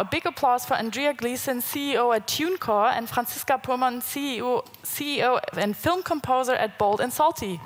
A big applause for Andreea Gleeson, CEO at TuneCore, and Franziska Pohlmann, CEO and film composer at Bold and Salty.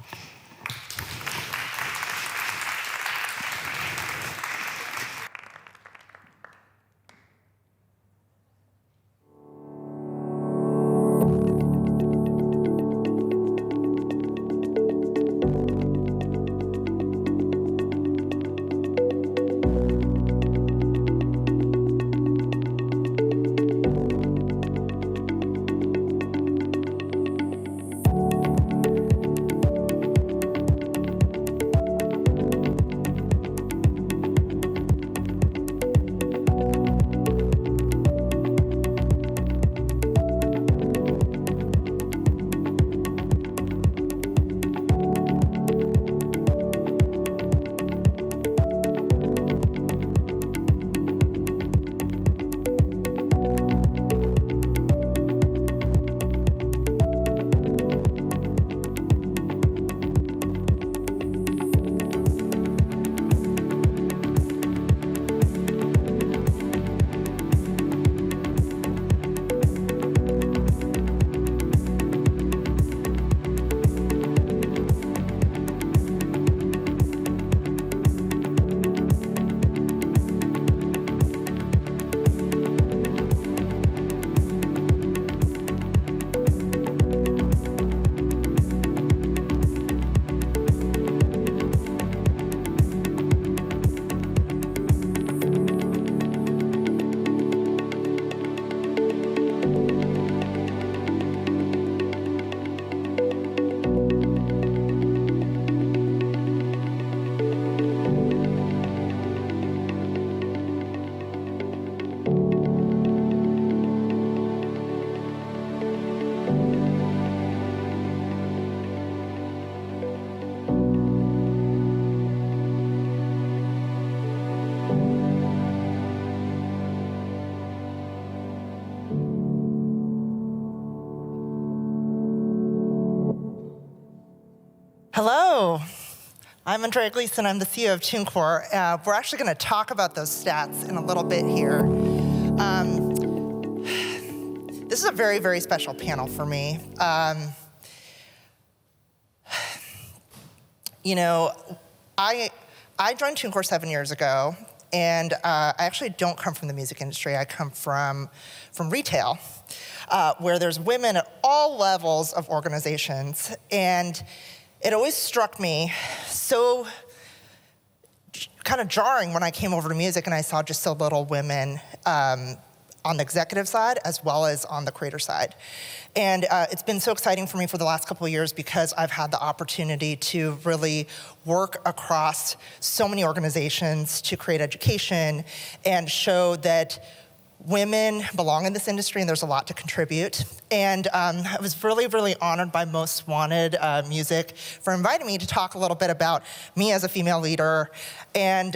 Hello, I'm Andreea Gleeson. I'm the CEO of TuneCore. We're actually going to talk about those stats in a little bit here. This is a very, very special panel for me. You know, I joined TuneCore 7 years ago, and I actually don't come from the music industry. I come from retail, where there's women at all levels of organizations, and it always struck me so kind of jarring when I came over to music and I saw just so little women on the executive side as well as on the creator side. And it's been so exciting for me for the last couple of years because I've had the opportunity to really work across so many organizations to create education and show that women belong in this industry and there's a lot to contribute. And I was really, really honored by Most Wanted Music for inviting me to talk a little bit about me as a female leader. And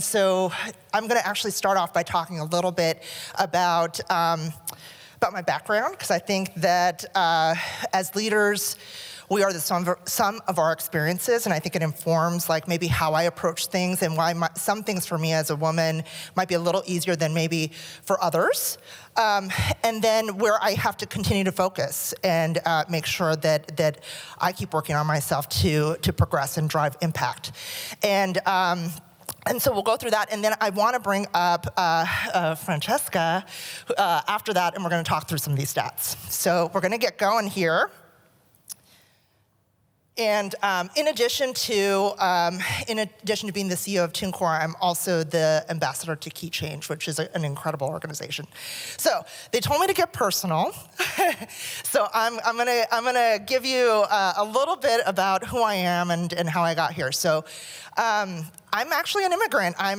so I'm gonna actually start off by talking a little bit about my background, because I think that as leaders, we are the sum of our experiences, and I think it informs like maybe how I approach things and why some things for me as a woman might be a little easier than maybe for others. And then where I have to continue to focus and make sure that I keep working on myself to progress and drive impact. And so we'll go through that, and then I want to bring up Franziska after that, and we're going to talk through some of these stats. So we're going to get going here. And in addition to being the CEO of TuneCore, I'm also the ambassador to Key Change, which is an incredible organization. So they told me to get personal. So I'm gonna give you a little bit about who I am and how I got here. So I'm actually an immigrant. I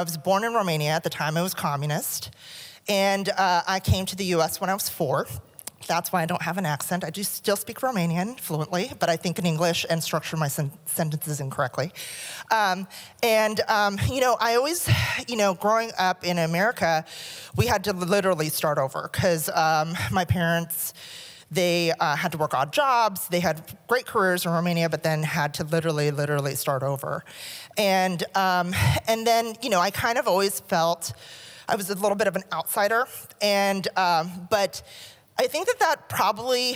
was born in Romania. At the time, I was communist, and I came to the U.S. when I was 4. That's why I don't have an accent. I do still speak Romanian fluently, but I think in English and structure my sentences incorrectly. I always, growing up in America, we had to literally start over because my parents, They had to work odd jobs. They had great careers in Romania, but then had to literally start over. And then, I kind of always felt I was a little bit of an outsider. But I think that probably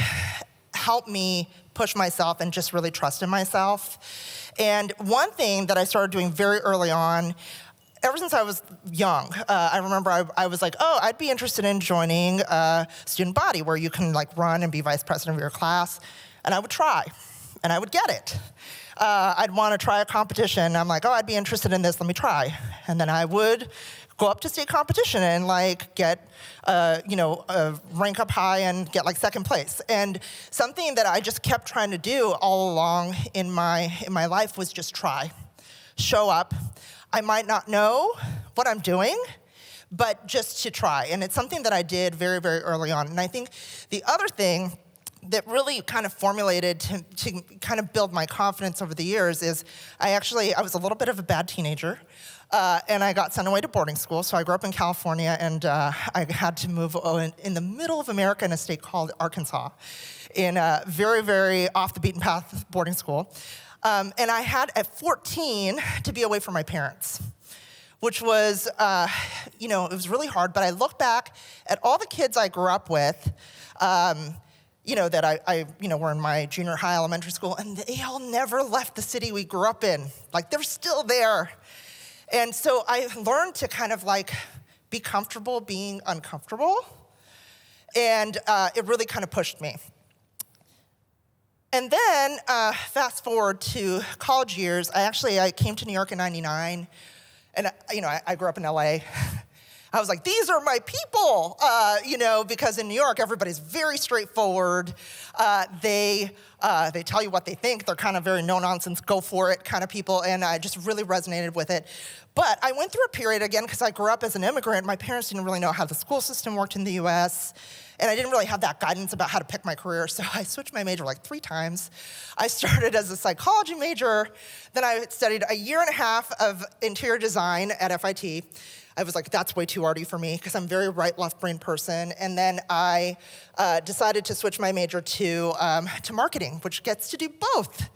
helped me push myself and just really trust in myself. And one thing that I started doing very early on, ever since I was young, I remember I was like, oh, I'd be interested in joining a student body where you can run and be vice president of your class. And I would try, and I would get it. I'd want to try a competition. I'm like, oh, I'd be interested in this, let me try. And then I would go up to state competition and get, rank up high and get second place. And something that I just kept trying to do all along in my life was just try, show up. I might not know what I'm doing, but just to try. And it's something that I did very, very early on. And I think the other thing that really kind of formulated to kind of build my confidence over the years is I was a little bit of a bad teenager. And I got sent away to boarding school. So I grew up in California, and I had to move in the middle of America in a state called Arkansas, in a very, very off the beaten path boarding school. And I had, at 14, to be away from my parents, which was, it was really hard. But I look back at all the kids I grew up with, that I were in my junior high elementary school, and they all never left the city we grew up in. They're still there. And so I learned to kind of be comfortable being uncomfortable. And it really kind of pushed me. And then fast forward to college years, I came to New York in '99. And I grew up in LA. I was like, these are my people, because in New York, everybody's very straightforward. They tell you what they think. They're kind of very no-nonsense, go for it kind of people, and I just really resonated with it. But I went through a period, again, because I grew up as an immigrant. My parents didn't really know how the school system worked in the US, and I didn't really have that guidance about how to pick my career, so I switched my major 3 times. I started as a psychology major, then I studied a year and a half of interior design at FIT. I was like, that's way too arty for me, because I'm a very right, left-brain person. And then I decided to switch my major to marketing, which gets to do both.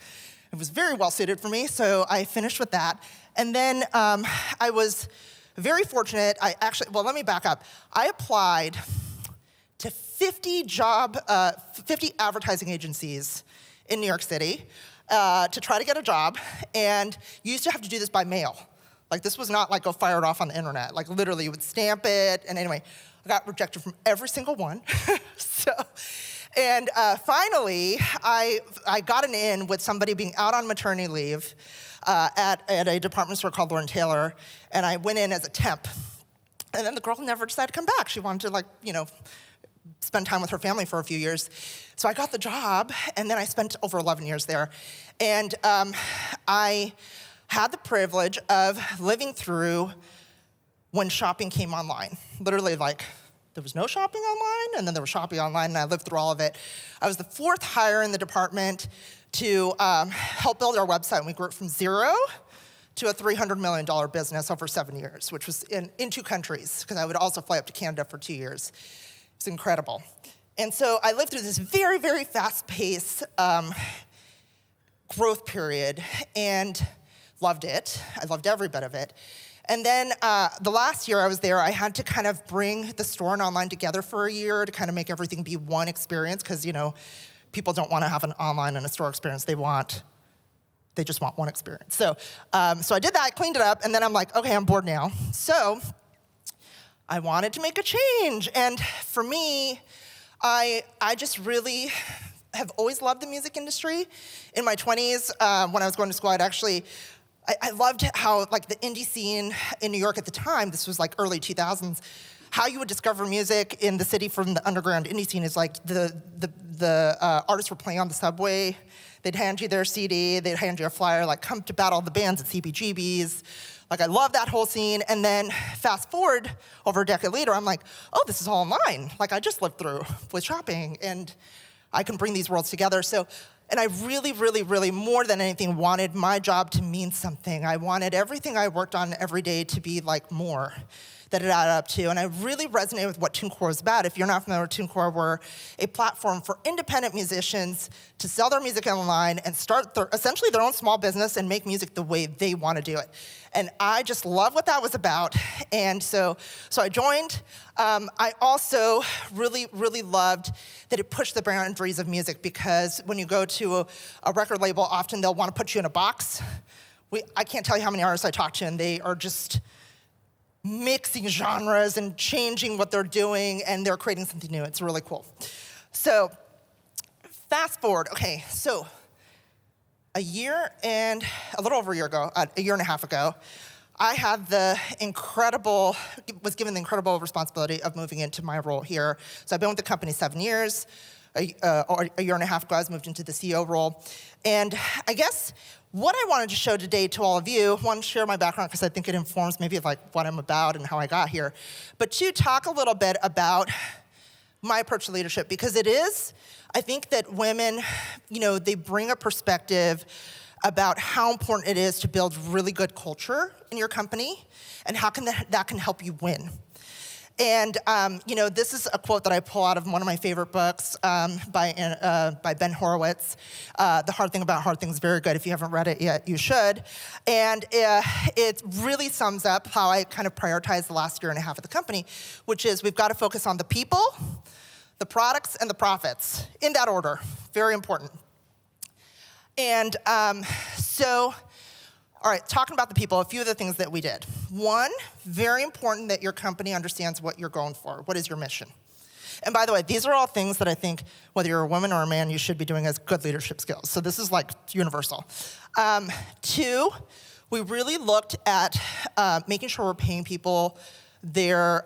It was very well-suited for me, so I finished with that. And then I was very fortunate. Let me back up. I applied to 50 advertising agencies in New York City to try to get a job, and you used to have to do this by mail. This was not go fire it off on the internet. Literally, you would stamp it. And anyway, I got rejected from every single one. Finally, I got an in with somebody being out on maternity leave at a department store called Lord & Taylor. And I went in as a temp. And then the girl never decided to come back. She wanted to, spend time with her family for a few years. So I got the job, and then I spent over 11 years there. And I had the privilege of living through when shopping came online. Literally, there was no shopping online, and then there was shopping online, and I lived through all of it. I was the 4th hire in the department to help build our website, and we grew it from 0 to a $300 million business over 7 years, which was in 2 countries, because I would also fly up to Canada for 2 years. It was incredible. And so I lived through this very, very fast-paced growth period, and loved it. I loved every bit of it. And then the last year I was there, I had to kind of bring the store and online together for a year to kind of make everything be one experience, because, people don't want to have an online and a store experience. They just want one experience. So I did that, I cleaned it up, and then I'm like, okay, I'm bored now. So I wanted to make a change. And for me, I just really have always loved the music industry. In my 20s, when I was going to school, I loved how the indie scene in New York at the time, this was early 2000s, how you would discover music in the city from the underground indie scene is the artists were playing on the subway, they'd hand you their CD, they'd hand you a flyer, come to battle the bands at CBGB's. I love that whole scene. And then fast forward over a decade later, I'm like, oh, this is all online. I just lived through with shopping, and I can bring these worlds together. And I really, really, really, more than anything, wanted my job to mean something. I wanted everything I worked on every day to be more that it added up to. And I really resonated with what TuneCore is about. If you're not familiar with TuneCore, we're a platform for independent musicians to sell their music online and start essentially their own small business and make music the way they want to do it. And I just love what that was about. And so I joined. I also really, really loved that it pushed the boundaries of music, because when you go to a record label, often they'll want to put you in a box. I can't tell you how many artists I talk to, and they are just mixing genres and changing what they're doing, and they're creating something new. It's really cool. So fast forward. Okay, so a year and a half ago, I had was given the incredible responsibility of moving into my role here. So I've been with the company 7 years. A year and a half ago, I was moved into the CEO role. And I guess what I wanted to show today to all of you, one, share my background because I think it informs maybe like what I'm about and how I got here. But two, talk a little bit about my approach to leadership, because it is, I think that women, they bring a perspective about how important it is to build really good culture in your company and how that can help you win. And, this is a quote that I pull out of one of my favorite books by Ben Horowitz. The Hard Thing About Hard Things is very good. If you haven't read it yet, you should. And it really sums up how I kind of prioritized the last year and a half of the company, which is we've got to focus on the people, the products, and the profits, in that order. Very important. And all right, talking about the people, a few of the things that we did. One, very important that your company understands what you're going for. What is your mission? And by the way, these are all things that I think, whether you're a woman or a man, you should be doing as good leadership skills. So this is like universal. Two, we really looked at making sure we're paying people the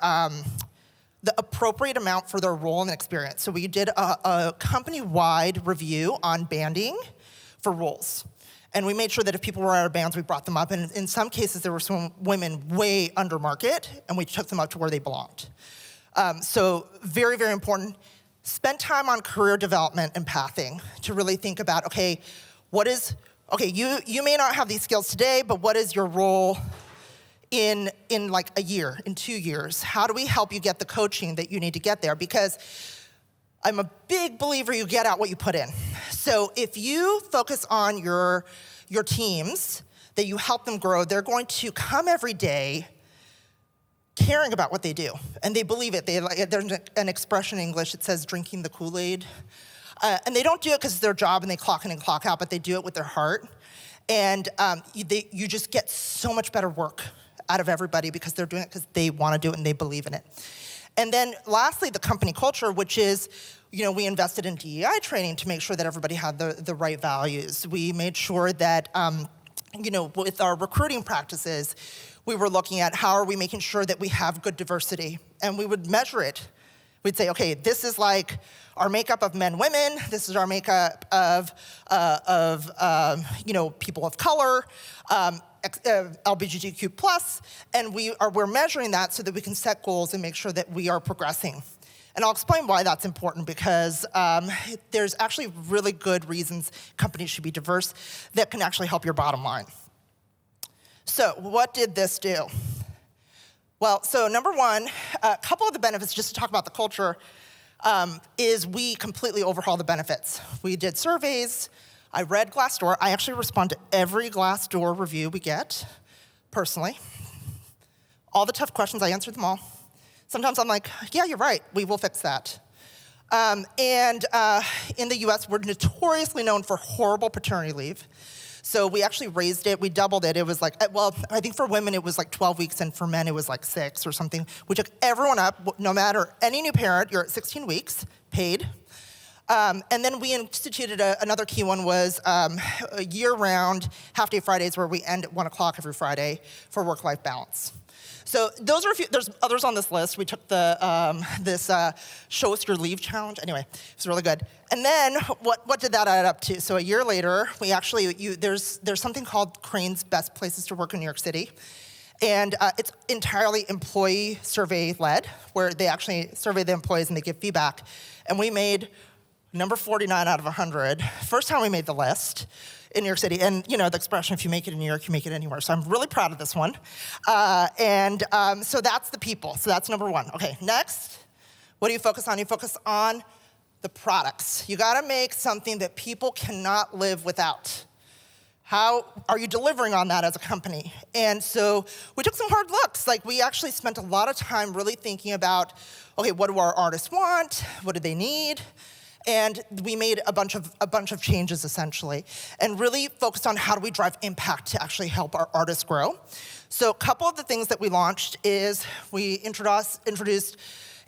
appropriate amount for their role and experience. So we did a company-wide review on banding for roles. And we made sure that if people were out of bands, we brought them up. And in some cases, there were some women way under market, and we took them up to where they belonged. So very, very important. Spend time on career development and pathing to really think about, you may not have these skills today, but what is your role in like a year, in 2 years? How do we help you get the coaching that you need to get there? Because I'm a big believer you get out what you put in. So if you focus on your teams, that you help them grow, they're going to come every day caring about what they do. And they believe it. There's an expression in English that says drinking the Kool-Aid. And they don't do it because it's their job and they clock in and clock out, but they do it with their heart. And you just get so much better work out of everybody because they're doing it because they want to do it and they believe in it. And then lastly, the company culture, which is, we invested in DEI training to make sure that everybody had the right values. We made sure that, with our recruiting practices, we were looking at how are we making sure that we have good diversity. And we would measure it. We'd say, okay, this is like our makeup of men, women. This is our makeup of people of color. LGBTQ+, and we're measuring that so that we can set goals and make sure that we are progressing. And I'll explain why that's important, because there's actually really good reasons companies should be diverse that can actually help your bottom line. So what did this do? Well, so number one, a couple of the benefits, just to talk about the culture, is we completely overhauled the benefits. We did surveys. I read Glassdoor. I actually respond to every Glassdoor review we get, personally. All the tough questions, I answered them all. Sometimes I'm like, yeah, you're right. We will fix that. And in the US, we're notoriously known for horrible paternity leave. So we actually raised it. We doubled it. It was like, I think for women, it was like 12 weeks, and for men, it was like 6 or something. We took everyone up. No matter any new parent, you're at 16 weeks, paid. And then we instituted another key one was a year-round half-day Fridays where we end at 1 o'clock every Friday for work-life balance. So those are a few. There's others on this list. We took this Show Us Your Leave challenge. Anyway, it was really good. And then what did that add up to? So a year later, we actually there's something called Crane's Best Places to Work in New York City. And it's entirely employee survey-led, where they actually survey the employees and they give feedback. And we made number 49 out of 100. First time we made the list in New York City. And the expression, if you make it in New York, you make it anywhere. So I'm really proud of this one. So that's the people. So that's number one. Okay, next, what do you focus on? You focus on the products. You gotta make something that people cannot live without. How are you delivering on that as a company? And so we took some hard looks. Like, we actually spent a lot of time really thinking about, okay, what do our artists want? What do they need? And we made a bunch of changes, essentially, and really focused on how do we drive impact to actually help our artists grow. So a couple of the things that we launched is we introduced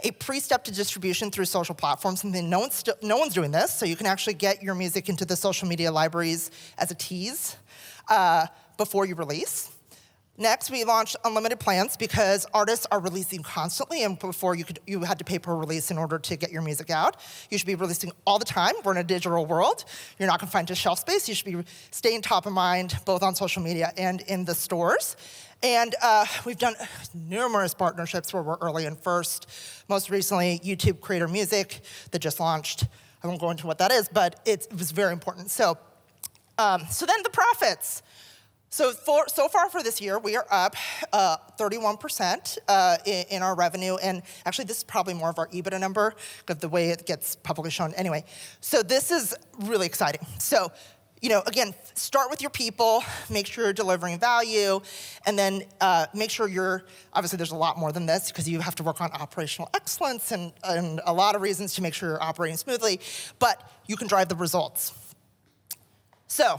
a pre-step to distribution through social platforms, and then no one's doing this, so you can actually get your music into the social media libraries as a tease before you release. Next, we launched unlimited plans because artists are releasing constantly, and before you had to pay per release in order to get your music out. You should be releasing all the time. We're in a digital world. You're not gonna find just shelf space. You should be staying top of mind, both on social media and in the stores. And we've done numerous partnerships where we're early and first. Most recently, YouTube Creator Music that just launched. I won't go into what that is, but it was very important. So then the profits. So far for this year, we are up 31% in our revenue, and actually this is probably more of our EBITDA number, because the way it gets publicly shown anyway. So this is really exciting. So, again, start with your people, make sure you're delivering value, and then make sure obviously there's a lot more than this, because you have to work on operational excellence and a lot of reasons to make sure you're operating smoothly, but you can drive the results. So,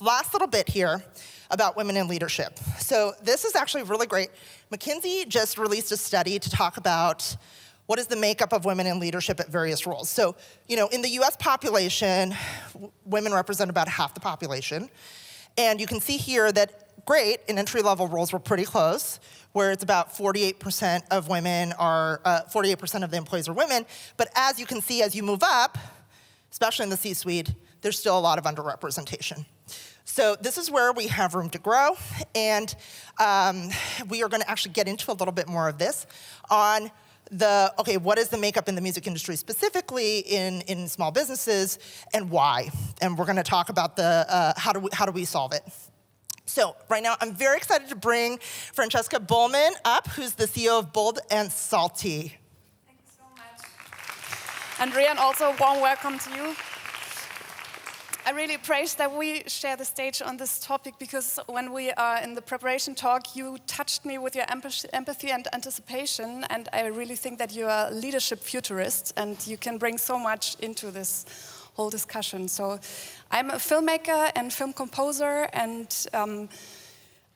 last little bit here about women in leadership. So this is actually really great. McKinsey just released a study to talk about what is the makeup of women in leadership at various roles. So, in the US population, women represent about half the population. And you can see here that, great, in entry-level roles we're pretty close, where it's about 48% of women are, 48% of the employees are women. But as you can see, as you move up, especially in the C-suite, there's still a lot of underrepresentation. So this is where we have room to grow, and we are gonna actually get into a little bit more of this on what is the makeup in the music industry, specifically in small businesses, and why? And we're gonna talk about how do we solve it. So right now, I'm very excited to bring Franziska Pohlmann up, who's the CEO of Bold and Salty. Thank you so much. Andreea, and also a warm welcome to you. I really praise that we share the stage on this topic, because when we are in the preparation talk, you touched me with your empathy and anticipation, and I really think that you are a leadership futurist, and you can bring so much into this whole discussion. So I'm a filmmaker and film composer, and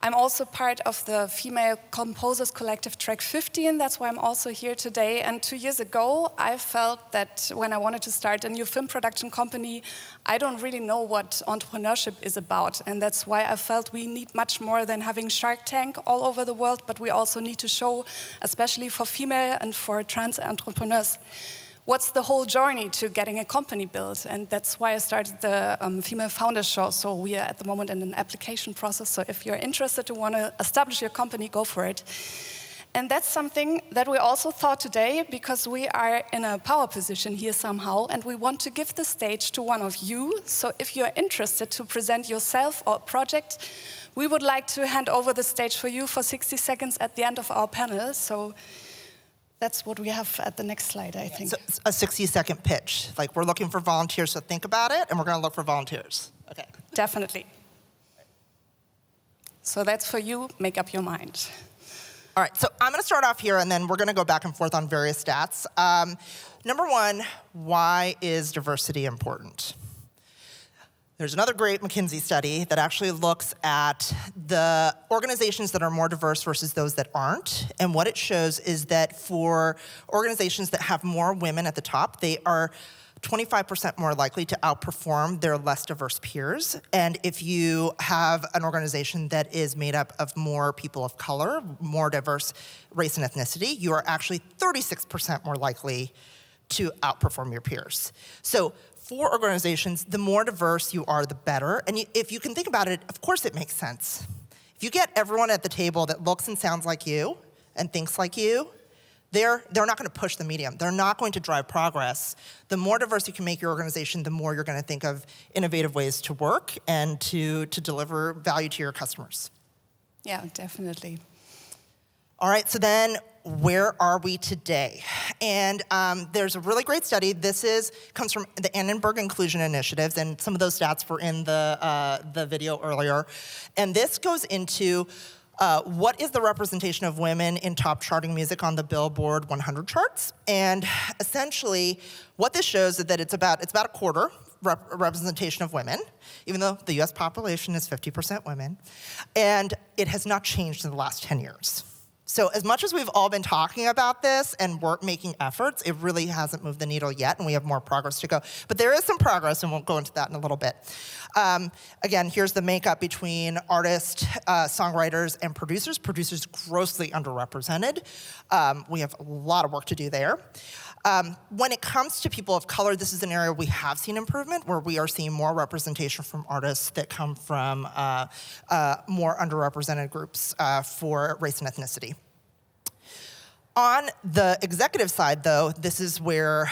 I'm also part of the Female Composers Collective Track 15. That's why I'm also here today. And 2 years ago, I felt that when I wanted to start a new film production company, I don't really know what entrepreneurship is about. And that's why I felt we need much more than having Shark Tank all over the world, but we also need to show, especially for female and for trans entrepreneurs, what's the whole journey to getting a company built. And that's why I started the Female Founders Show. So we are at the moment in an application process. So if you're interested to want to establish your company, go for it. And that's something that we also thought today, because we are in a power position here somehow, and we want to give the stage to one of you. So if you're interested to present yourself or a project, we would like to hand over the stage for you for 60 seconds at the end of our panel. So that's what we have at the next slide, I think. So a 60-second pitch. Like, we're looking for volunteers, so think about it, and we're gonna look for volunteers. Okay. Definitely. So that's for you, make up your mind. All right, so I'm gonna start off here, and then we're gonna go back and forth on various stats. Number one, why is diversity important? There's another great McKinsey study that actually looks at the organizations that are more diverse versus those that aren't. And what it shows is that for organizations that have more women at the top, they are 25% more likely to outperform their less diverse peers. And if you have an organization that is made up of more people of color, more diverse race and ethnicity, you are actually 36% more likely to outperform your peers. So for organizations, the more diverse you are, the better. And if you can think about it, of course it makes sense. If you get everyone at the table that looks and sounds like you and thinks like you, they're not going to push the medium. They're not going to drive progress. The more diverse you can make your organization, the more you're going to think of innovative ways to work and to deliver value to your customers. Yeah, definitely. All right, so then where are we today? And there's a really great study. This comes from the Annenberg Inclusion Initiatives, and some of those stats were in the video earlier. And this goes into what is the representation of women in top charting music on the Billboard 100 charts. And essentially, what this shows is that it's about a quarter representation of women, even though the US population is 50% women. And it has not changed in the last 10 years. So as much as we've all been talking about this and making efforts, it really hasn't moved the needle yet, and we have more progress to go. But there is some progress, and we'll go into that in a little bit. Again, here's the makeup between artists, songwriters, and producers. Producers grossly underrepresented. We have a lot of work to do there. When it comes to people of color, this is an area we have seen improvement, where we are seeing more representation from artists that come from more underrepresented groups for race and ethnicity. On the executive side, though, this is where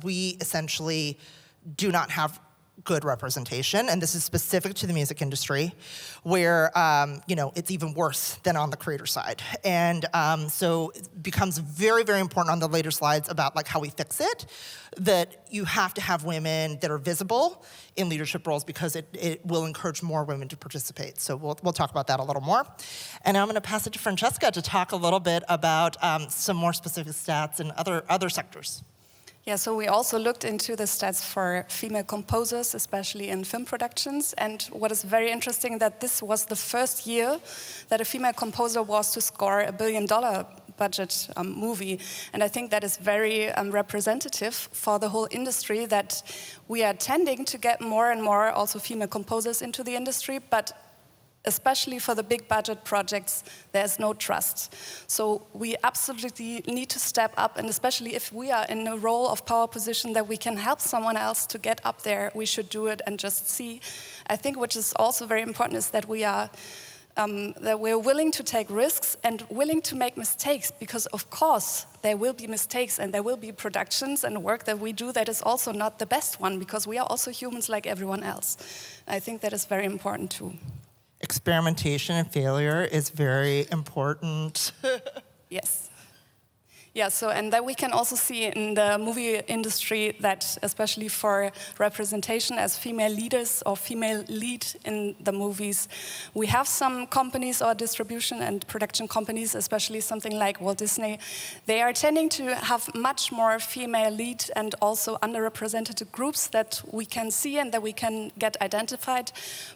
we essentially do not have good representation, and this is specific to the music industry, where it's even worse than on the creator side. And so it becomes very, very important on the later slides about how we fix it, that you have to have women that are visible in leadership roles, because it will encourage more women to participate. So we'll talk about that a little more. And now I'm going to pass it to Franziska to talk a little bit about some more specific stats in other sectors. Yeah, so we also looked into the stats for female composers, especially in film productions. And what is very interesting, that this was the first year that a female composer was to score $1 billion budget movie. And I think that is very representative for the whole industry, that we are tending to get more and more also female composers into the industry, but especially for the big budget projects, there's no trust. So we absolutely need to step up, and especially if we are in a role of power position that we can help someone else to get up there, we should do it and just see. I think which is also very important is that we're willing to take risks and willing to make mistakes, because of course there will be mistakes and there will be productions and work that we do that is also not the best one, because we are also humans like everyone else. I think that is very important too. Experimentation and failure is very important. Yes. Yeah, so, and that we can also see in the movie industry that, especially for representation as female leaders or female lead in the movies, we have some companies or distribution and production companies, especially something like Walt Disney, they are tending to have much more female lead and also underrepresented groups that we can see and that we can get identified.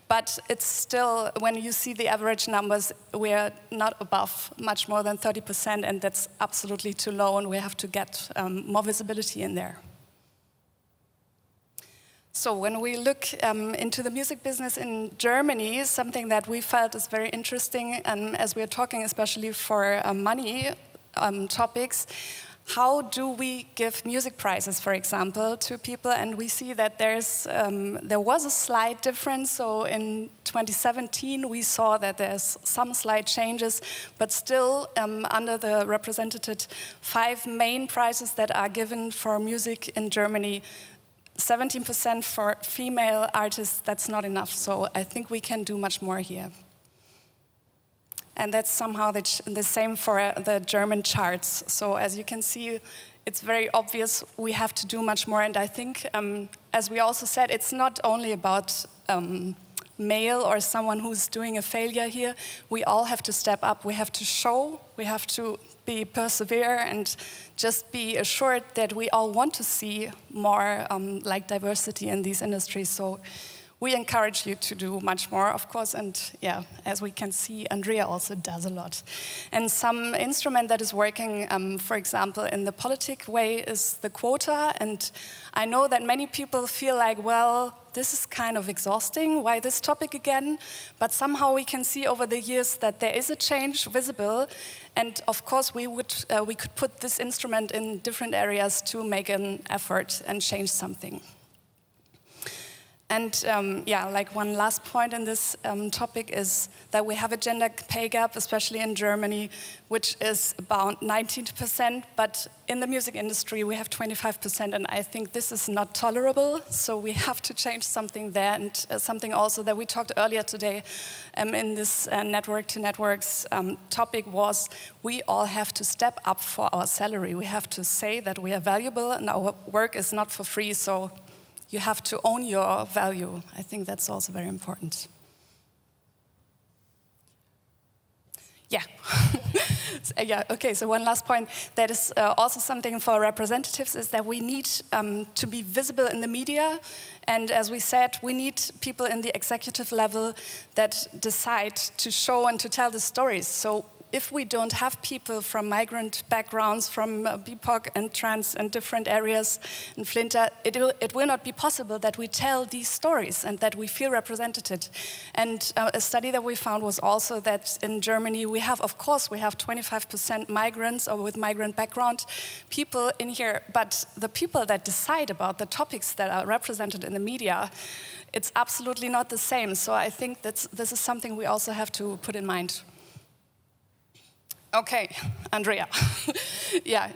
But it's still, when you see the average numbers, we're not above much more than 30%, and that's absolutely too low, and we have to get more visibility in there. So when we look into the music business in Germany, something that we felt is very interesting, and as we're talking especially for money topics, how do we give music prizes, for example, to people? And we see that there was a slight difference. So in 2017, we saw that there's some slight changes, but still under the represented 5 main prizes that are given for music in Germany, 17% for female artists, that's not enough. So I think we can do much more here. And that's somehow the same for the German charts. So as you can see, it's very obvious we have to do much more. And I think, as we also said, it's not only about male or someone who's doing a failure here. We all have to step up. We have to show, we have to persevere and just be assured that we all want to see more diversity in these industries. So we encourage you to do much more, of course, and yeah, as we can see, Andreea also does a lot. And some instrument that is working, for example, in the politic way is the quota, and I know that many people feel like, well, this is kind of exhausting, why this topic again? But somehow we can see over the years that there is a change visible, and of course we could put this instrument in different areas to make an effort and change something. And yeah, like one last point in this topic is that we have a gender pay gap, especially in Germany, which is about 19%, but in the music industry we have 25%, and I think this is not tolerable, so we have to change something there, and something also that we talked earlier today in this network to networks topic was we all have to step up for our salary. We have to say that we are valuable and our work is not for free, so you have to own your value. I think that's also very important. Yeah. Yeah, okay, so one last point that is also something for representatives is that we need to be visible in the media. And as we said, we need people in the executive level that decide to show and to tell the stories. So if we don't have people from migrant backgrounds, from BIPOC and trans and different areas in Flinter, it will not be possible that we tell these stories and that we feel represented. And a study that we found was also that in Germany we have, of course, we have 25% migrants or with migrant background people in here, but the people that decide about the topics that are represented in the media, it's absolutely not the same. So I think this is something we also have to put in mind. Okay, Andreea. Yeah,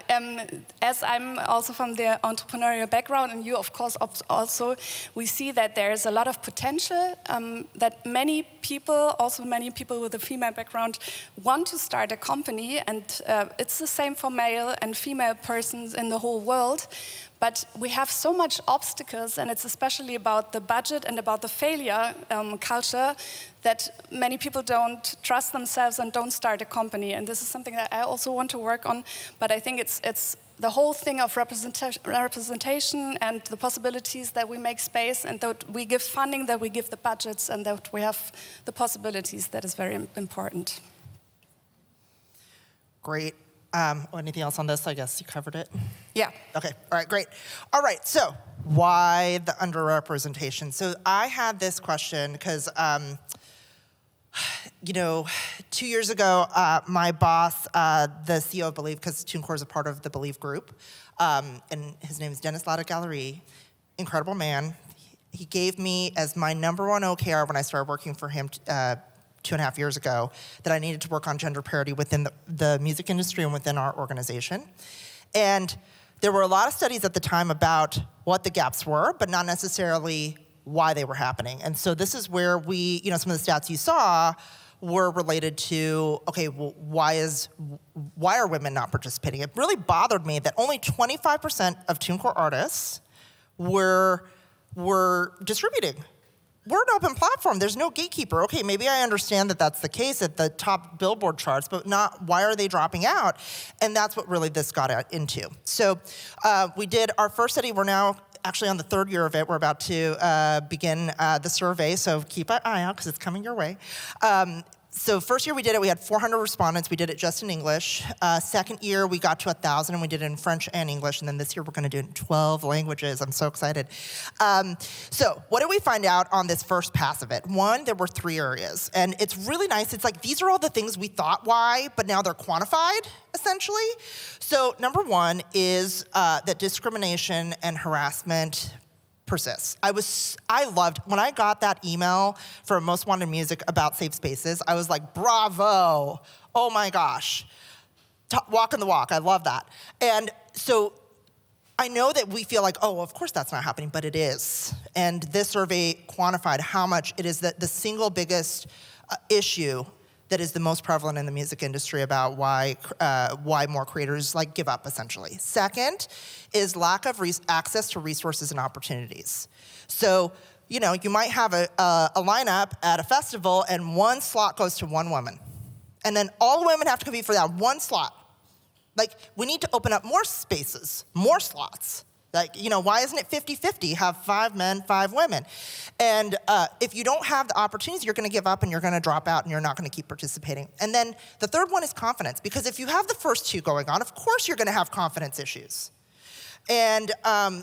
as I'm also from the entrepreneurial background, and you, of course, also, we see that there is a lot of potential, that many people, also many people with a female background, want to start a company, and it's the same for male and female persons in the whole world. But we have so much obstacles, and it's especially about the budget and about the failure culture that many people don't trust themselves and don't start a company. And this is something that I also want to work on. But I think it's the whole thing of representation and the possibilities that we make space and that we give funding, that we give the budgets, and that we have the possibilities. That is very important. Great. Anything else on this? I guess you covered it. Yeah. Okay. All right. Great. All right. So why the underrepresentation? So I had this question because, 2 years ago, my boss, the CEO of Believe, because TuneCore is a part of the Believe group, and his name is Dennis Lada-Gallery, incredible man. He gave me as my #1 OKR when I started working for him 2.5 years ago, that I needed to work on gender parity within the music industry and within our organization. And there were a lot of studies at the time about what the gaps were, but not necessarily why they were happening. And so this is where we, some of the stats you saw were related to, okay, well, why are women not participating? It really bothered me that only 25% of TuneCore artists were distributing. We're an open platform. There's no gatekeeper. Okay, maybe I understand that that's the case at the top Billboard charts, but not why are they dropping out? And that's what really this got into. So we did our first study. We're now actually on the 3rd year of it. We're about to begin the survey, so keep an eye out because it's coming your way. So first year we did it, we had 400 respondents. We did it just in English. Second year we got to 1,000 and we did it in French and English. And then this year we're going to do it in 12 languages. I'm so excited. So what did we find out on this first pass of it? One, there were 3 areas. And it's really nice. It's like these are all the things we thought why, but now they're quantified, essentially. So number 1 is that discrimination and harassment persists. I loved, when I got that email for Most Wanted Music about safe spaces, I was like, bravo, oh my gosh. Walking the walk, I love that. And so I know that we feel like, oh, of course that's not happening, but it is. And this survey quantified how much it is the single biggest issue that is the most prevalent in the music industry about why more creators give up, essentially. Second is lack of access to resources and opportunities. So, you might have a lineup at a festival and 1 slot goes to 1 woman. And then all the women have to compete for that 1 slot. We need to open up more spaces, more slots. Why isn't it 50-50? Have 5 men, 5 women. And if you don't have the opportunities, you're going to give up and you're going to drop out and you're not going to keep participating. And then the third one is confidence, because if you have the first 2 going on, of course you're going to have confidence issues. And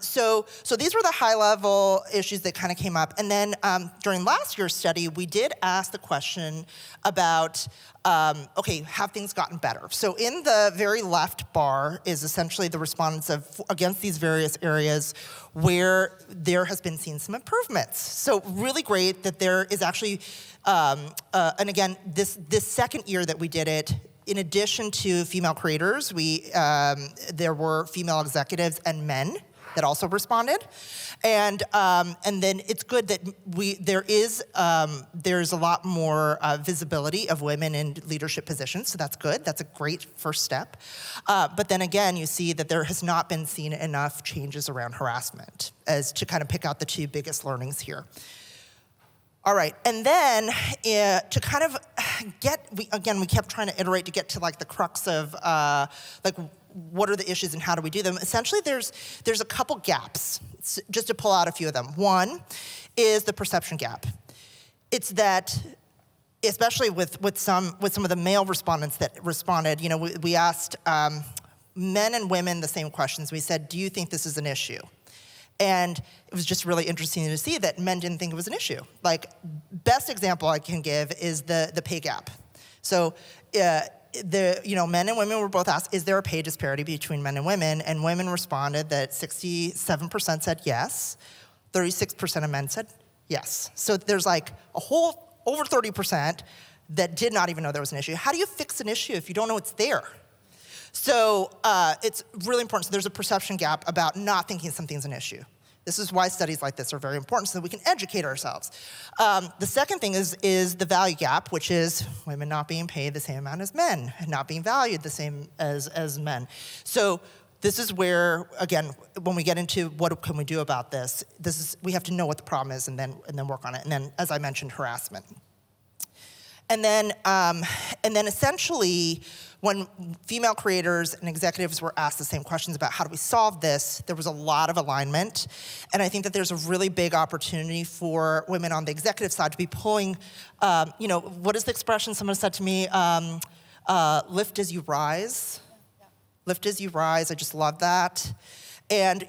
so these were the high-level issues that kind of came up. And then during last year's study, we did ask the question about, okay, have things gotten better? So in the very left bar is essentially the respondents against these various areas where there has been seen some improvements. So really great that there is actually, and again, this second year that we did it, in addition to female creators, there were female executives and men that also responded, and then it's good that there's a lot more visibility of women in leadership positions, so that's good. That's a great first step. But then again, you see that there has not been seen enough changes around harassment as to kind of pick out the two biggest learnings here. All right, and then to kind of we kept trying to iterate to get to like the crux of like what are the issues and how do we do them. Essentially, there's a couple gaps, just to pull out a few of them. One is the perception gap. It's that, especially with some of the male respondents that responded, you know, we asked men and women the same questions. We said, do you think this is an issue? And it was just really interesting to see that men didn't think it was an issue. Like, best example I can give is the pay gap. So, men and women were both asked, is there a pay disparity between men and women? And women responded that 67% said yes, 36% of men said yes. So there's like a whole over 30% that did not even know there was an issue. How do you fix an issue if you don't know it's there? So it's really important. So there's a perception gap about not thinking something's an issue. This is why studies like this are very important, so that we can educate ourselves. The second thing is the value gap, which is women not being paid the same amount as men, and not being valued the same as men. So this is where, again, when we get into what can we do about this, we have to know what the problem is and then work on it. And then, as I mentioned, harassment. And then essentially, when female creators and executives were asked the same questions about how do we solve this, there was a lot of alignment. And I think that there's a really big opportunity for women on the executive side to be pulling, what is the expression someone said to me? Lift as you rise. Yeah. Lift as you rise, I just love that. And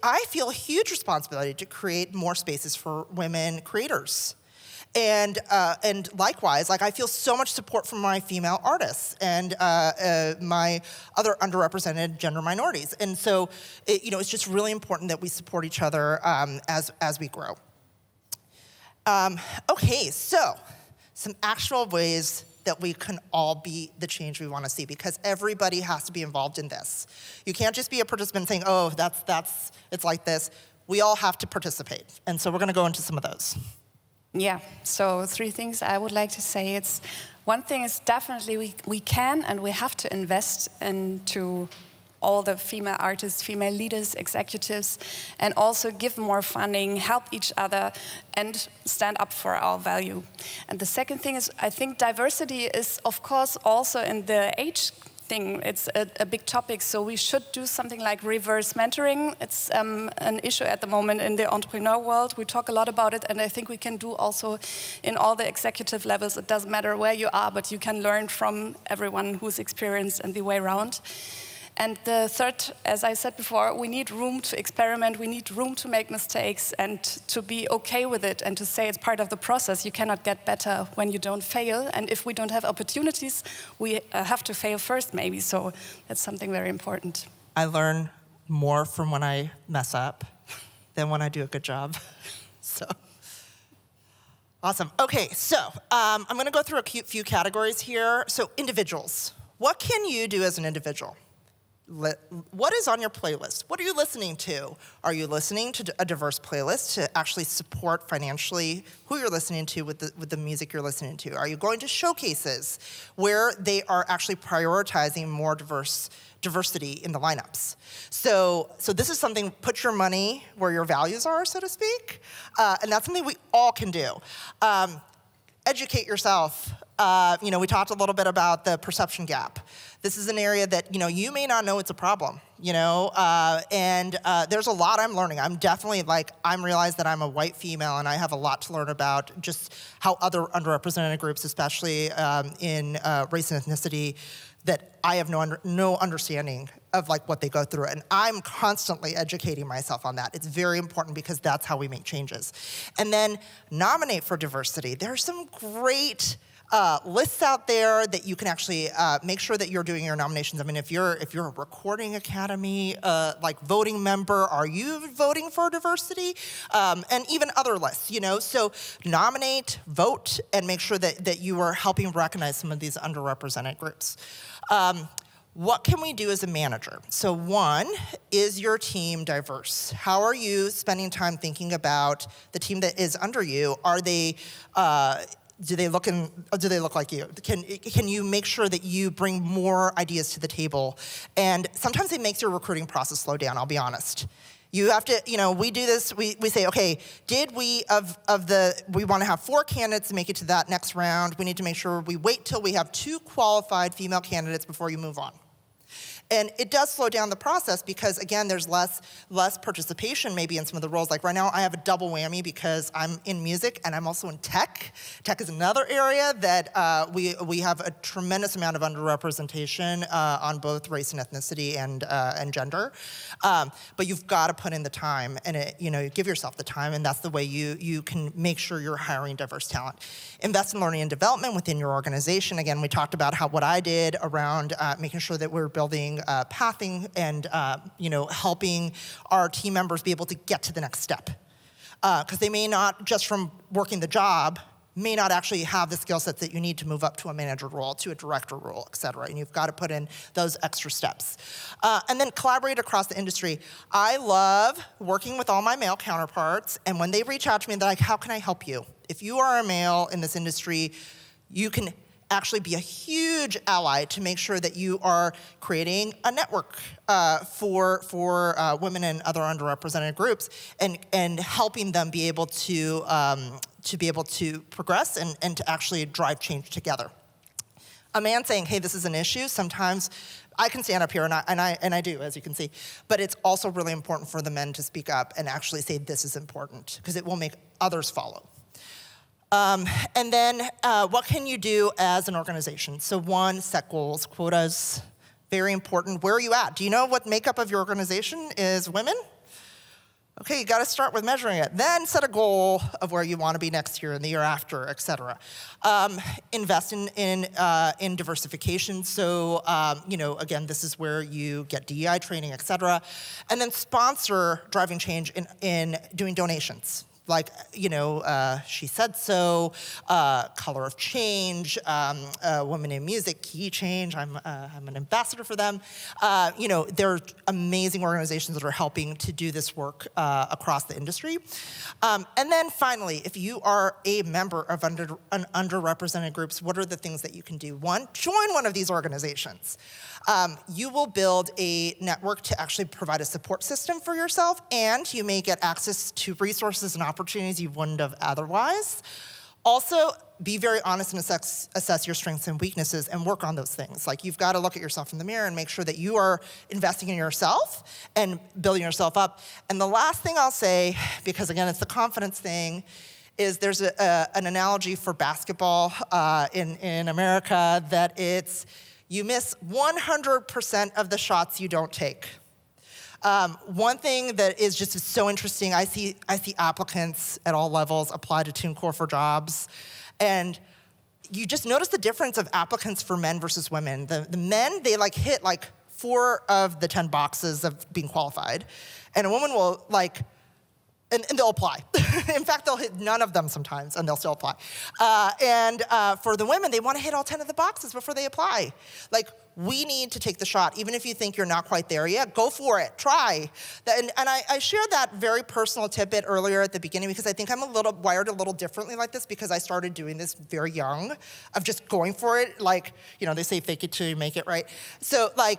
I feel a huge responsibility to create more spaces for women creators. And likewise, like I feel so much support from my female artists and my other underrepresented gender minorities. And so, it's just really important that we support each other as we grow. Okay, so some actual ways that we can all be the change we want to see, because everybody has to be involved in this. You can't just be a participant saying, oh, it's like this. We all have to participate. And so we're going to go into some of those. Yeah, so 3 things I would like to say. One thing is definitely we can and we have to invest into all the female artists, female leaders, executives, and also give more funding, help each other, and stand up for our value. And the second thing is, I think diversity is, of course, also in the age thing. It's a big topic, so we should do something like reverse mentoring. It's an issue at the moment in the entrepreneur world. We talk a lot about it, and I think we can do also in all the executive levels. It doesn't matter where you are, but you can learn from everyone who's experienced and the way around. And the third, as I said before, we need room to experiment, we need room to make mistakes and to be okay with it and to say it's part of the process. You cannot get better when you don't fail. And if we don't have opportunities, we have to fail first maybe. So that's something very important. I learn more from when I mess up than when I do a good job. So, awesome. Okay, so I'm gonna go through a few categories here. So individuals, what can you do as an individual? What is on your playlist? What are you listening to? Are you listening to a diverse playlist to actually support financially who you're listening to with the music you're listening to? Are you going to showcases where they are actually prioritizing more diversity in the lineups? So this is something, put your money where your values are, so to speak. And that's something we all can do. Educate yourself. We talked a little bit about the perception gap. This is an area that, you may not know it's a problem, and there's a lot I'm learning. I'm definitely I'm realized that I'm a white female and I have a lot to learn about just how other underrepresented groups, especially in race and ethnicity, that I have no understanding of like what they go through. And I'm constantly educating myself on that. It's very important because that's how we make changes. And then nominate for diversity. There are some great lists out there that you can actually make sure that you're doing your nominations. I mean, if you're a recording academy, like voting member, are you voting for diversity? And even other lists, you know? So nominate, vote, and make sure that you are helping recognize some of these underrepresented groups. What can we do as a manager? So one, is your team diverse? How are you spending time thinking about the team that is under you? Are they, do they look like you? Can you make sure that you bring more ideas to the table? And sometimes it makes your recruiting process slow down, I'll be honest. You have to, you know, we do this, we say, okay, we want to have 4 candidates to make it to that next round. We need to make sure we wait till we have 2 qualified female candidates before you move on. And it does slow down the process because, again, there's less participation maybe in some of the roles. Like right now, I have a double whammy because I'm in music and I'm also in tech. Tech is another area that we have a tremendous amount of underrepresentation on both race and ethnicity and gender. But you've got to put in the time, and you give yourself the time, and that's the way you can make sure you're hiring diverse talent. Invest in learning and development within your organization. Again, we talked about what I did around making sure that we're building pathing and helping our team members be able to get to the next step. Because they may not, just from working the job, may not actually have the skill sets that you need to move up to a manager role, to a director role, et cetera. And you've got to put in those extra steps. And then collaborate across the industry. I love working with all my male counterparts, and when they reach out to me, they're like, how can I help you? If you are a male in this industry, you can actually be a huge ally to make sure that you are creating a network for women and other underrepresented groups, and helping them be able to progress and to actually drive change together. A man saying, hey, this is an issue, sometimes I can stand up here, and I do, as you can see, but it's also really important for the men to speak up and actually say this is important, because it will make others follow. And then what can you do as an organization? So one, set goals, quotas, very important. Where are you at? Do you know what makeup of your organization is women? Okay, you got to start with measuring it. Then set a goal of where you want to be next year and the year after, et cetera. Invest in diversification. So, again, this is where you get DEI training, et cetera. And then sponsor driving change in doing donations. Like, She Said So, Color of Change, Women in Music, Key Change. I'm an ambassador for them. There are amazing organizations that are helping to do this work across the industry. And then finally, if you are a member of underrepresented groups, what are the things that you can do? One, join one of these organizations. You will build a network to actually provide a support system for yourself, and you may get access to resources and opportunities you wouldn't have otherwise. Also, be very honest and assess your strengths and weaknesses and work on those things. Like, you've got to look at yourself in the mirror and make sure that you are investing in yourself and building yourself up. And the last thing I'll say, because again, it's the confidence thing, is there's an analogy for basketball in America that it's, you miss 100% of the shots you don't take. One thing that is just so interesting, I see applicants at all levels apply to TuneCore for jobs, and you just notice the difference of applicants for men versus women. The men, they hit 4 of the 10 boxes of being qualified, and a woman will and they'll apply. In fact, they'll hit none of them sometimes, and they'll still apply. And for the women, they want to hit all 10 of the boxes before they apply. We need to take the shot. Even if you think you're not quite there yet, go for it, try. And I shared that very personal tidbit earlier at the beginning because I think I'm wired a little differently like this, because I started doing this very young, of just going for it. They say fake it till you make it, right? So I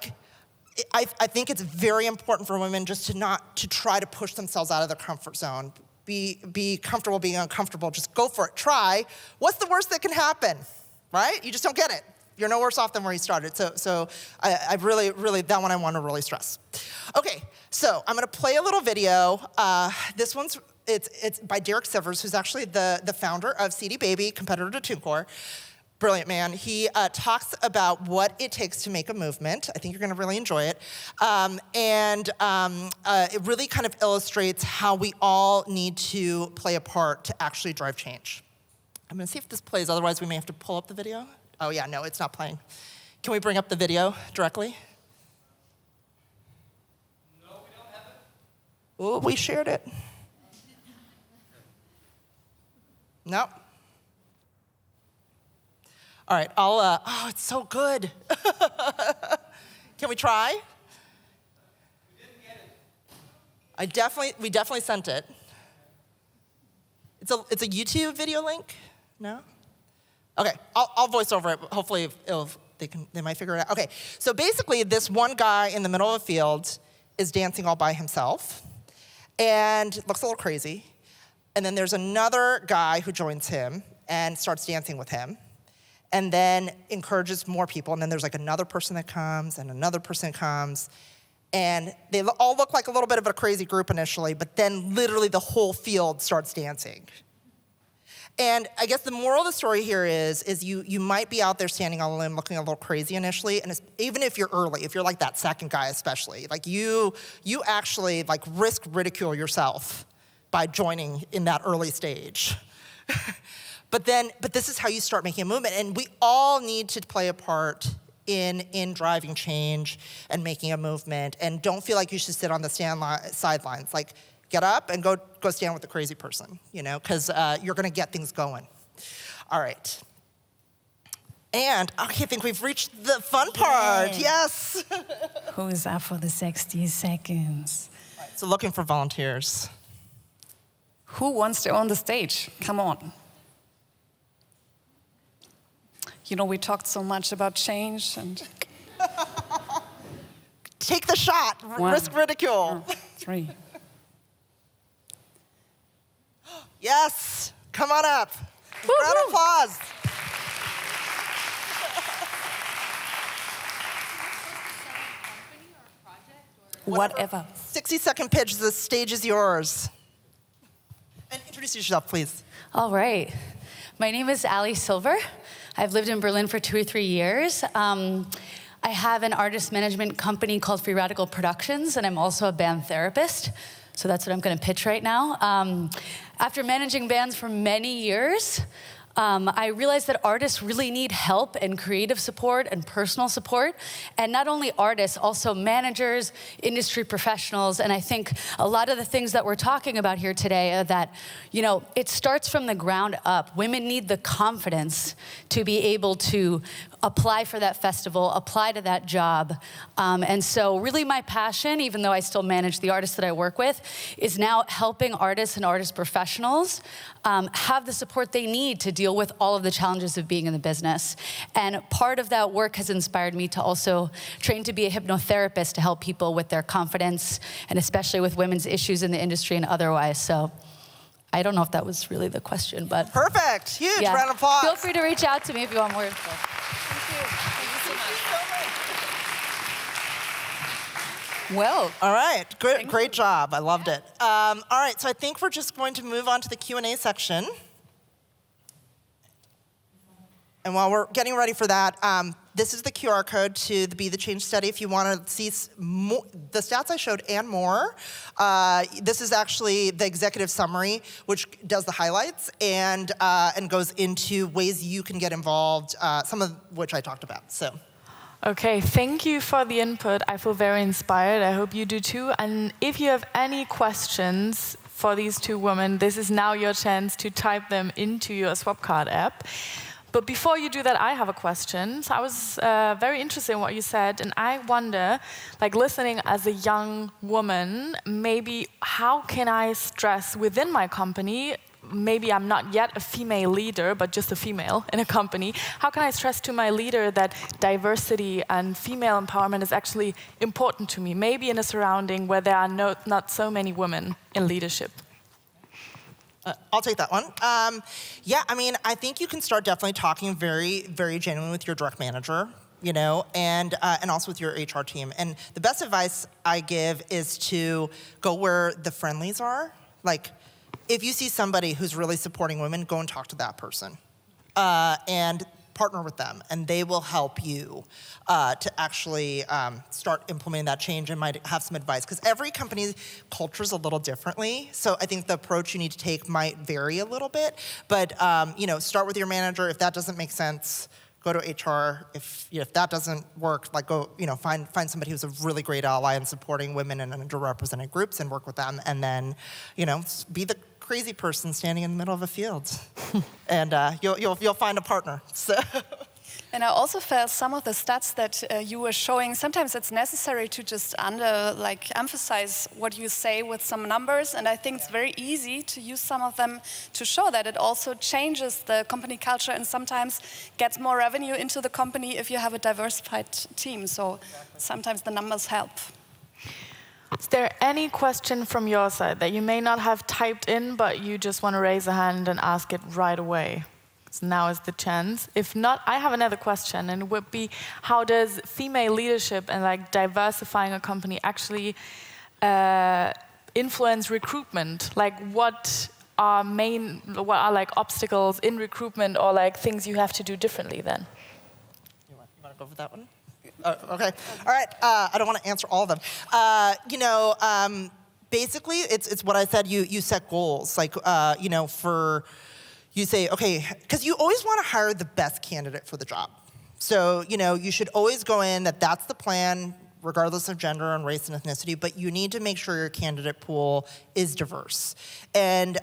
think it's very important for women just to try to push themselves out of their comfort zone. Be comfortable being uncomfortable. Just go for it. Try. What's the worst that can happen, right? You just don't get it. You're no worse off than where you started. So I really, that one I want to really stress. Okay, so I'm going to play a little video. This one's, it's by Derek Sivers, who's actually the founder of CD Baby, competitor to TuneCore. brilliant man. He talks about what it takes to make a movement. I think you're going to really enjoy it. It really kind of illustrates how we all need to play a part to actually drive change. I'm going to see if this plays. Otherwise, we may have to pull up the video. Oh, yeah, no, it's not playing. Can we bring up the video directly? No, we don't have it. Oh, we shared it. No. All right, oh, it's so good. Can we try? We didn't get it. We definitely sent it. It's a YouTube video link? No? Okay, I'll voice over it. Hopefully they might figure it out. Okay, so basically this one guy in the middle of the field is dancing all by himself and looks a little crazy. And then there's another guy who joins him and starts dancing with him and then encourages more people. And then there's like another person that comes and another person comes. And they all look like a little bit of a crazy group initially, but then literally the whole field starts dancing. And I guess the moral of the story here is you might be out there standing on a limb looking a little crazy initially, and even if you're early, if you're like that second guy especially, like you actually like risk ridicule yourself by joining in that early stage. But this is how you start making a movement, and we all need to play a part in driving change and making a movement, and don't feel like you should sit on the sidelines. Like, get up and go stand with the crazy person, because you're going to get things going. All right. And I think we've reached the fun part. Yes. Who's up for the 60 seconds? All right, so looking for volunteers. Who wants to own the stage? Come on. We talked so much about change and... Take the shot. Risk ridicule. 3. Yes. Come on up. Round of applause. Whatever. 60-second pitch. The stage is yours. And introduce yourself, please. All right. My name is Ali Silver. I've lived in Berlin for 2 or 3 years. I have an artist management company called Free Radical Productions, and I'm also a band therapist. So that's what I'm going to pitch right now. After managing bands for many years, I realized that artists really need help and creative support and personal support. And not only artists, also managers, industry professionals. And I think a lot of the things that we're talking about here today are that, it starts from the ground up. Women need the confidence to be able to apply for that festival, apply to that job. And so really my passion, even though I still manage the artists that I work with, is now helping artists and artist professionals have the support they need to deal with all of the challenges of being in the business. And part of that work has inspired me to also train to be a hypnotherapist to help people with their confidence, and especially with women's issues in the industry and otherwise. So I don't know if that was really the question, but... Perfect. Huge yeah. round of applause. Feel free to reach out to me if you want more info. Well, all right, great job. I loved it. All right, so I think we're just going to move on to the Q&A section. And while we're getting ready for that, this is the QR code to the Be the Change study. If you want to see the stats I showed and more, this is actually the executive summary, which does the highlights and goes into ways you can get involved, some of which I talked about. So. Okay, thank you for the input. I feel very inspired. I hope you do too. And if you have any questions for these two women, this is now your chance to type them into your Swapcard app. But before you do that, I have a question. So I was very interested in what you said, and I wonder, like listening as a young woman, maybe how can I stress within my company, maybe I'm not yet a female leader, but just a female in a company, how can I stress to my leader that diversity and female empowerment is actually important to me, maybe in a surrounding where there are not so many women in leadership? I'll take that one. Yeah, I mean, I think you can start definitely talking very, very genuinely with your direct manager, and also with your HR team. And the best advice I give is to go where the friendlies are. Like, if you see somebody who's really supporting women, go and talk to that person. And partner with them, and they will help you to actually start implementing that change and might have some advice. Because every company's culture is a little differently, so I think the approach you need to take might vary a little bit. But start with your manager. If that doesn't make sense, go to HR. If that doesn't work, like go find somebody who's a really great ally in supporting women and underrepresented groups and work with them. And then be the crazy person standing in the middle of a field, and you'll find a partner. So. And I also felt some of the stats that you were showing, sometimes it's necessary to just emphasize what you say with some numbers, and I think it's very easy to use some of them to show that it also changes the company culture and sometimes gets more revenue into the company if you have a diversified team. So sometimes the numbers help. Is there any question from your side that you may not have typed in, but you just want to raise a hand and ask it right away? So now is the chance. If not, I have another question, and it would be, how does female leadership and diversifying a company actually influence recruitment? What are obstacles in recruitment, or things you have to do differently then? You want to go for that one? Okay. All right. I don't want to answer all of them. Basically, it's what I said. You set goals, you say, okay, because you always want to hire the best candidate for the job. So, you should always go in that's the plan, regardless of gender and race and ethnicity, but you need to make sure your candidate pool is diverse. And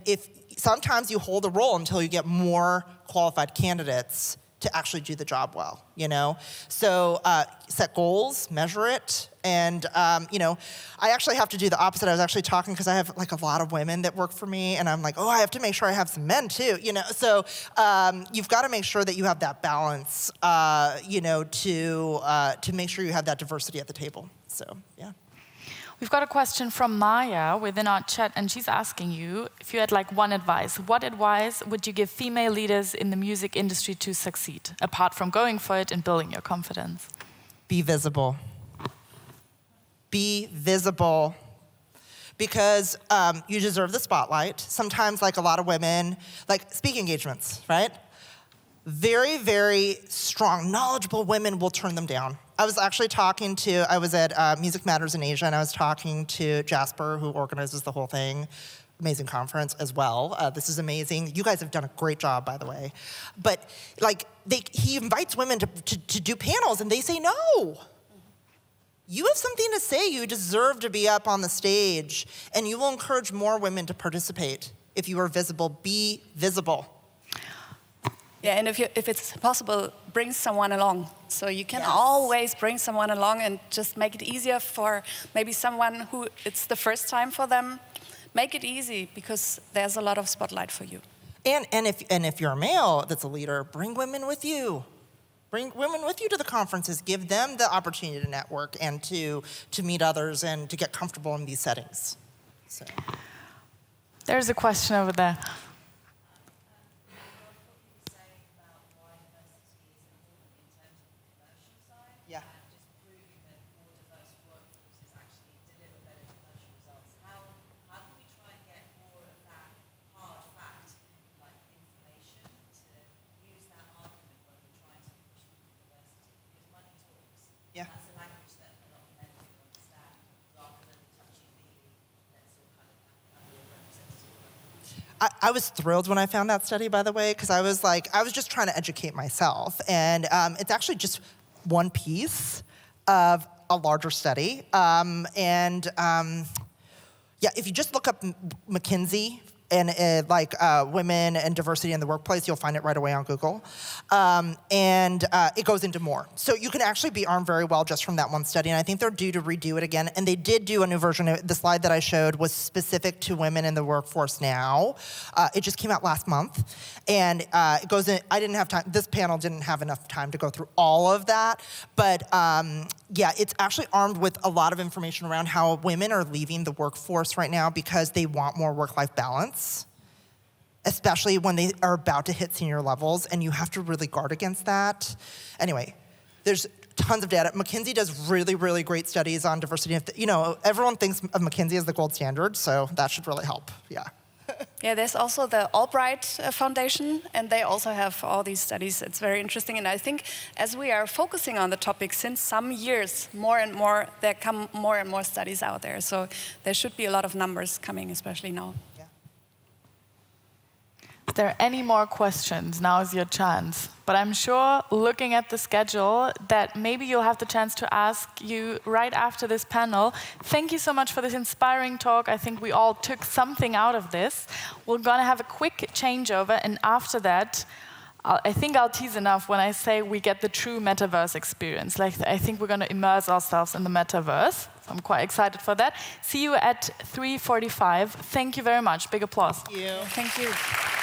if sometimes you hold a role until you get more qualified candidates to actually do the job well, So set goals, measure it, and, I actually have to do the opposite. I was actually talking, because I have a lot of women that work for me, and I'm I have to make sure I have some men too, So you've got to make sure that you have that balance, to make sure you have that diversity at the table, so, yeah. We've got a question from Maya within our chat, and she's asking you, if you had one advice, what advice would you give female leaders in the music industry to succeed, apart from going for it and building your confidence? Be visible. Be visible. Because you deserve the spotlight. Sometimes, a lot of women, speaking engagements, right? Very, very strong, knowledgeable women will turn them down. I was actually I was at Music Matters in Asia, and I was talking to Jasper, who organizes the whole thing. Amazing conference as well. This is amazing. You guys have done a great job, by the way. But he invites women to do panels, and they say no. You have something to say. You deserve to be up on the stage, and you will encourage more women to participate if you are visible. Be visible. Yeah, and if it's possible, bring someone along. So you can always bring someone along and just make it easier for maybe someone who it's the first time for them. Make it easy, because there's a lot of spotlight for you. And if you're a male that's a leader, bring women with you. Bring women with you to the conferences. Give them the opportunity to network and to meet others and to get comfortable in these settings. So. There's a question over there. I was thrilled when I found that study, by the way, because I was just trying to educate myself. And it's actually just one piece of a larger study. If you just look up McKinsey and women and diversity in the workplace, you'll find it right away on Google. It goes into more. So you can actually be armed very well just from that one study, and I think they're due to redo it again. And they did do a new version. The slide that I showed was specific to women in the workforce now. It just came out last month, and it goes in. I didn't have time. This panel didn't have enough time to go through all of that, but it's actually armed with a lot of information around how women are leaving the workforce right now because they want more work-life balance, especially when they are about to hit senior levels, and you have to really guard against that. Anyway, there's tons of data. McKinsey does really, really great studies on diversity. Everyone thinks of McKinsey as the gold standard, so that should really help, yeah. Yeah, there's also the Albright Foundation, and they also have all these studies. It's very interesting, and I think as we are focusing on the topic since some years, more and more, there come more and more studies out there. So there should be a lot of numbers coming, especially now. If there are any more questions, now is your chance. But I'm sure, looking at the schedule, that maybe you'll have the chance to ask you right after this panel. Thank you so much for this inspiring talk. I think we all took something out of this. We're going to have a quick changeover, and after that, I think I'll tease enough when I say we get the true metaverse experience. Like, I think we're going to immerse ourselves in the metaverse. So I'm quite excited for that. See you at 3:45. Thank you very much. Big applause. Thank you. Thank you.